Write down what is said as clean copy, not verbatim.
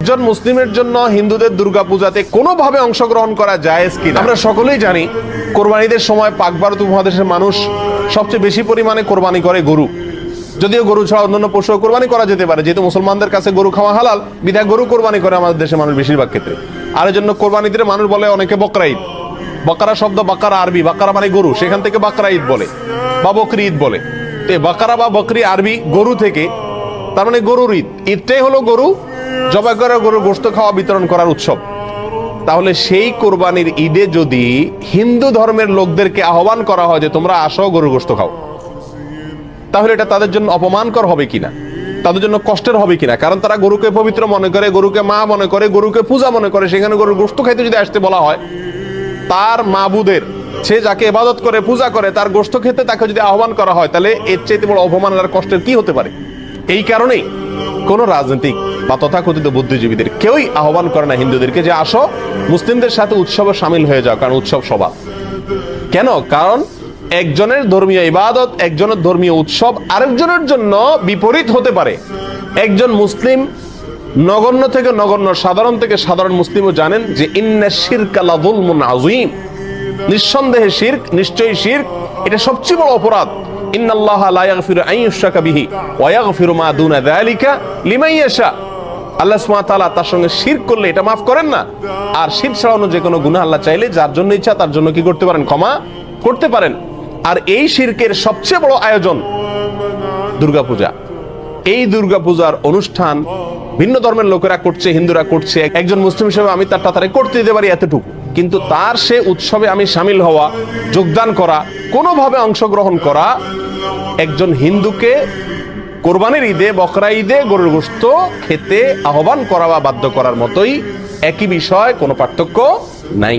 একজন মুসলিমের জন্য হিন্দুদের দুর্গাপূজাতে কোনোভাবে অংশগ্রহণ করা জায়েজ কিনা? আমরা সকলেই জানি কোরবানিদের সময় পাক ভারত উপমহাদেশের মানুষ সবচেয়ে বেশি পরিমাণে কোরবানি করে গরু। যদিও গরু ছাড়া অন্যান্য পশু কোরবানি করা যেতে পারে, যেহেতু মুসলমানদের কাছে গরু খাওয়া হালাল, বিধায় গরু কোরবানি করে আমাদের দেশের মানুষ বেশিরভাগ ক্ষেত্রে। আর এর জন্য কোরবানিতে মানুষ বলে অনেকে বকরা ঈদ। বকরা শব্দ বাকারা আরবি, বাকারা মানে গরু, সেখান থেকে বাকরা ঈদ বলে বা বকরি ঈদ বলে। তো বাকারা বা বকরি আরবি গরু থেকে, তার মানে গরুর ঈদ। ঈদটাই হলো গরু জবাই করে গরুর গোশত খাওয়া বিতরণ করার উৎসব। তাহলে সেই কোরবানির ঈদে যদি হিন্দু ধর্মের লোকদেরকে আহ্বান করা হয় যে তোমরা আসো গরুর গোশত খাও, তাহলে এটা তাদের জন্য অপমানকর হবে কিনা, তাদের জন্য কষ্টের হবে কিনা? কারণ তারা গরুকে পবিত্র মনে করে, গরুকে মা মনে করে, গরুকে পূজা মনে করে। সেখানে গরুর গোশত খাইতে যদি আসতে বলা হয়, তার মাবুদের, সে যাকে ইবাদত করে পূজা করে, তার গোশত খেতে তাকে যদি আহ্বান করা হয়, তাহলে এর চাইতে বড় অপমান আর কষ্টের কি হতে পারে? এই কারণেই কোন রাজনৈতিক বা তথাকথিত বুদ্ধিজীবীদের কেউই আহ্বান করে না হিন্দুদেরকে যে আসো মুসলিমদের সাথে উৎসবে সামিল হয়ে যাও, কারণ উৎসব সবার। কেন? কারণ একজনের ধর্মীয় ইবাদত, একজনের ধর্মীয় উৎসব আরেকজনের জন্য বিপরীত হতে পারে। একজন মুসলিম নগণ্য থেকে নগণ্য, সাধারণ থেকে সাধারণ মুসলিমও জানেন যে ইন্না শিরকা লাযুলমুন আযীম, নিঃসন্দেহে শিরক, নিশ্চয়ই শিরক এটা সবচেয়ে বড় অপরাধ। ইন্নাল্লাহা লা ইয়াগফিরু আন ইউশরাকা বিহি ওয়া ইয়াগফিরু মা দুনা যালিকা লিমান ইয়াশা। আল্লাহ সুবহানাহু ওয়া তাআলা তার সঙ্গে শিরক করলে এটা মাফ করেন না। আর শিরক ছাড়ানো যে কোনো গুনাহ আল্লাহ চাইলে যার জন্য ইচ্ছা তার জন্য কি করতে পারেন? ক্ষমা করতে পারেন। আর এই শিরকের সবচেয়ে বড় আয়োজন দুর্গাপূজা। এই দুর্গাপূজার অনুষ্ঠান ভিন্ন ধর্মের লোকেরা করছে, হিন্দুরা করছে। একজন মুসলিম হিসেবে আমি তার তাড়াতাড়ি করতে দিতে পারি এতটুকু, কিন্তু তার সে উৎসবে আমি সামিল হওয়া, যোগদান করা, কোনোভাবে অংশগ্রহণ করা একজন হিন্দুকে কোরবানির ঈদে, বকরা ঈদে গরুর গোশত খেতে আহ্বান করা বা বাধ্য করার মতোই, একই বিষয়, কোনো পার্থক্য নাই।